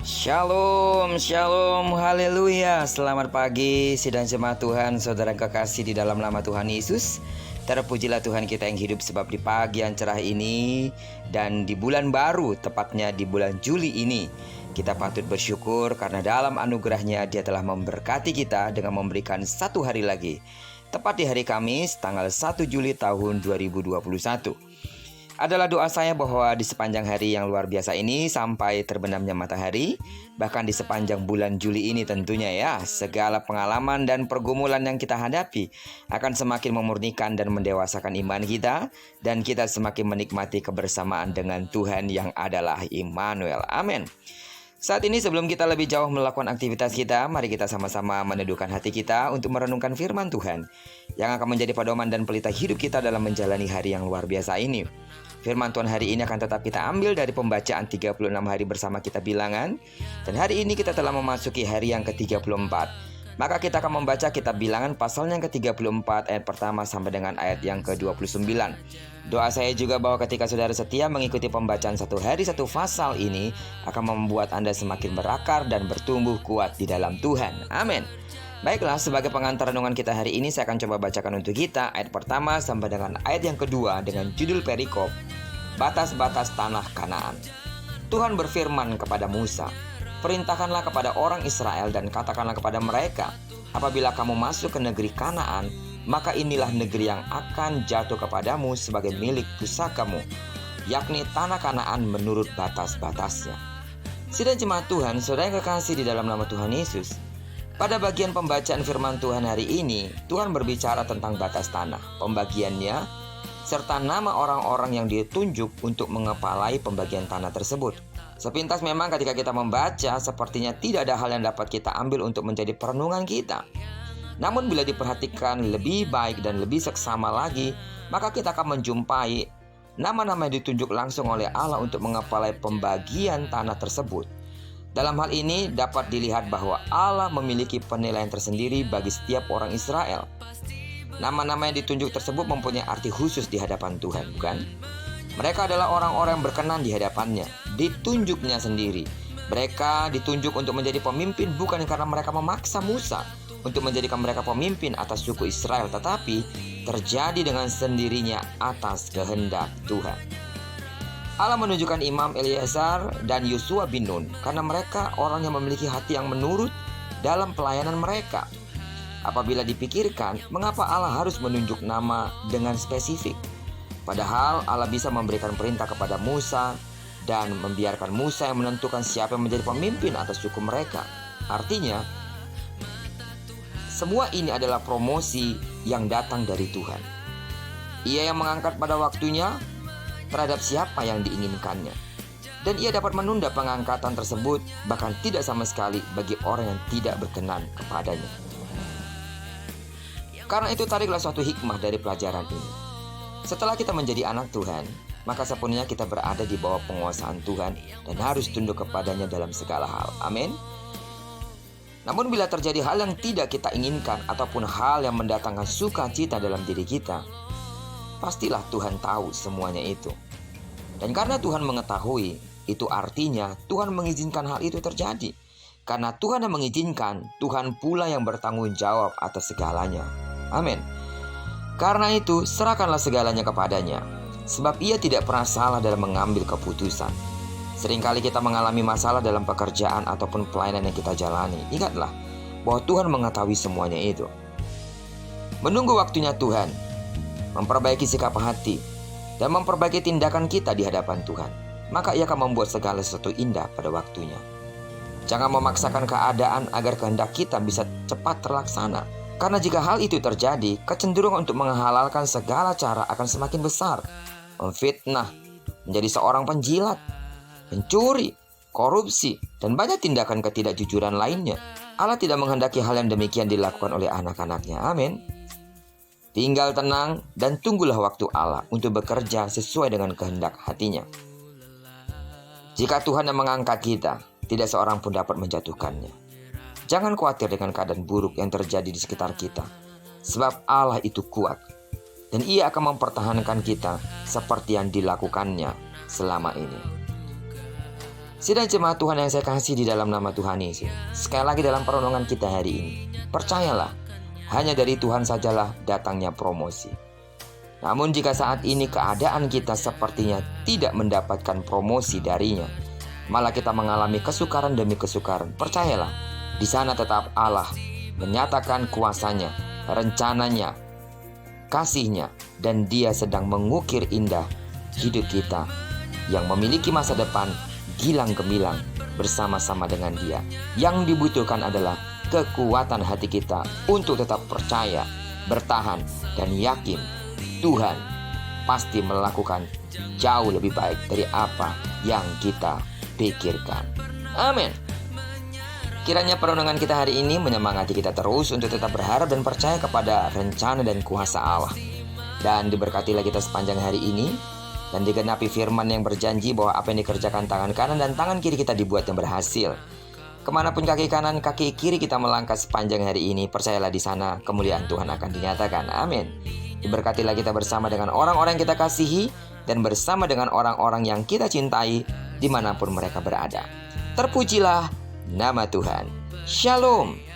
Shalom, shalom, haleluya. Selamat pagi, sidang jemaat Tuhan, saudara kekasih di dalam nama Tuhan Yesus. Terpujilah Tuhan kita yang hidup, sebab di pagi yang cerah ini dan di bulan baru, tepatnya di bulan Juli ini, kita patut bersyukur karena dalam anugerahnya Dia telah memberkati kita dengan memberikan satu hari lagi, tepat di hari Kamis tanggal 1 Juli tahun 2021. Adalah doa saya bahwa di sepanjang hari yang luar biasa ini, sampai terbenamnya matahari, bahkan di sepanjang bulan Juli ini tentunya ya, segala pengalaman dan pergumulan yang kita hadapi akan semakin memurnikan dan mendewasakan iman kita, dan kita semakin menikmati kebersamaan dengan Tuhan yang adalah Immanuel. Amin. Saat ini sebelum kita lebih jauh melakukan aktivitas kita, mari kita sama-sama meneduhkan hati kita untuk merenungkan firman Tuhan yang akan menjadi pedoman dan pelita hidup kita dalam menjalani hari yang luar biasa ini. Firman Tuhan hari ini akan tetap kita ambil dari pembacaan 36 hari bersama kita Bilangan. Dan hari ini kita telah memasuki hari yang ke-34. Maka kita akan membaca kitab Bilangan pasal yang ke-34 ayat pertama sampai dengan ayat yang ke-29. Doa saya juga bahwa ketika saudara setia mengikuti pembacaan satu hari satu pasal ini, akan membuat Anda semakin berakar dan bertumbuh kuat di dalam Tuhan. Amin. Baiklah, sebagai pengantar renungan kita hari ini, saya akan coba bacakan untuk kita ayat pertama sampai dengan ayat yang kedua dengan judul perikop, Batas-batas tanah Kanaan. Tuhan berfirman kepada Musa, "Perintahkanlah kepada orang Israel dan katakanlah kepada mereka, apabila kamu masuk ke negeri Kanaan, maka inilah negeri yang akan jatuh kepadamu sebagai milik pusakamu, yakni tanah Kanaan menurut batas-batasnya." Sidang jemaat Tuhan, saudara yang kekasih di dalam nama Tuhan Yesus, pada bagian pembacaan firman Tuhan hari ini, Tuhan berbicara tentang batas tanah, pembagiannya, serta nama orang-orang yang ditunjuk untuk mengepalai pembagian tanah tersebut. Sepintas memang ketika kita membaca, sepertinya tidak ada hal yang dapat kita ambil untuk menjadi perenungan kita. Namun bila diperhatikan lebih baik dan lebih seksama lagi, maka kita akan menjumpai nama-nama yang ditunjuk langsung oleh Allah untuk mengepalai pembagian tanah tersebut. Dalam hal ini dapat dilihat bahwa Allah memiliki penilaian tersendiri bagi setiap orang Israel. Nama-nama yang ditunjuk tersebut mempunyai arti khusus di hadapan Tuhan, bukan? Mereka adalah orang-orang yang berkenan di hadapannya, ditunjuknya sendiri. Mereka ditunjuk untuk menjadi pemimpin bukan karena mereka memaksa Musa untuk menjadikan mereka pemimpin atas suku Israel, tetapi terjadi dengan sendirinya atas kehendak Tuhan. Allah menunjukkan Imam Eleazar dan Yosua bin Nun karena mereka orang yang memiliki hati yang menurut dalam pelayanan mereka. Apabila dipikirkan, mengapa Allah harus menunjuk nama dengan spesifik? Padahal Allah bisa memberikan perintah kepada Musa dan membiarkan Musa yang menentukan siapa yang menjadi pemimpin atas suku mereka. Artinya, semua ini adalah promosi yang datang dari Tuhan. Ia yang mengangkat pada waktunya terhadap siapa yang diinginkannya. Dan ia dapat menunda pengangkatan tersebut, bahkan tidak sama sekali bagi orang yang tidak berkenan kepadanya. Karena itu tariklah suatu hikmah dari pelajaran ini. Setelah kita menjadi anak Tuhan, maka sepenuhnya kita berada di bawah penguasaan Tuhan dan harus tunduk kepadanya dalam segala hal. Amin. Namun bila terjadi hal yang tidak kita inginkan ataupun hal yang mendatangkan sukacita dalam diri kita, pastilah Tuhan tahu semuanya itu. Dan karena Tuhan mengetahui, itu artinya Tuhan mengizinkan hal itu terjadi. Karena Tuhan yang mengizinkan, Tuhan pula yang bertanggung jawab atas segalanya. Amin. Karena itu, serahkanlah segalanya kepadanya, sebab ia tidak pernah salah dalam mengambil keputusan. Seringkali kita mengalami masalah dalam pekerjaan ataupun pelayanan yang kita jalani. Ingatlah bahwa Tuhan mengetahui semuanya itu. Menunggu waktunya Tuhan, memperbaiki sikap hati, dan memperbaiki tindakan kita di hadapan Tuhan, maka ia akan membuat segala sesuatu indah pada waktunya. Jangan memaksakan keadaan agar kehendak kita bisa cepat terlaksana. Karena jika hal itu terjadi, kecenderungan untuk menghalalkan segala cara akan semakin besar. Memfitnah, menjadi seorang penjilat, mencuri, korupsi, dan banyak tindakan ketidakjujuran lainnya. Allah tidak menghendaki hal yang demikian dilakukan oleh anak-anaknya. Amin. Tinggal tenang dan tunggulah waktu Allah untuk bekerja sesuai dengan kehendak hatinya. Jika Tuhan yang mengangkat kita, tidak seorang pun dapat menjatuhkannya. Jangan khawatir dengan keadaan buruk yang terjadi di sekitar kita, sebab Allah itu kuat, dan Ia akan mempertahankan kita seperti yang dilakukannya selama ini. Sidang jemaat Tuhan yang saya kasih di dalam nama Tuhan Yesus, sekali lagi dalam perenungan kita hari ini, percayalah, hanya dari Tuhan sajalah datangnya promosi. Namun jika saat ini keadaan kita sepertinya tidak mendapatkan promosi darinya, malah kita mengalami kesukaran demi kesukaran, percayalah, di sana tetap Allah menyatakan kuasanya, rencananya, kasihnya, dan Dia sedang mengukir indah hidup kita yang memiliki masa depan gilang gemilang bersama-sama dengan Dia. Yang dibutuhkan adalah kekuatan hati kita untuk tetap percaya, bertahan, dan yakin Tuhan pasti melakukan jauh lebih baik dari apa yang kita pikirkan. Amin. Kiranya perenungan kita hari ini menyemangati kita terus untuk tetap berharap dan percaya kepada rencana dan kuasa Allah. Dan diberkatilah kita sepanjang hari ini, dan digenapi firman yang berjanji bahwa apa yang dikerjakan tangan kanan dan tangan kiri kita dibuat yang berhasil. Kemanapun kaki kanan, kaki kiri kita melangkah sepanjang hari ini, percayalah di sana kemuliaan Tuhan akan dinyatakan. Amin. Diberkatilah kita bersama dengan orang-orang yang kita kasihi, dan bersama dengan orang-orang yang kita cintai dimanapun mereka berada. Terpujilah nama Tuhan. Shalom.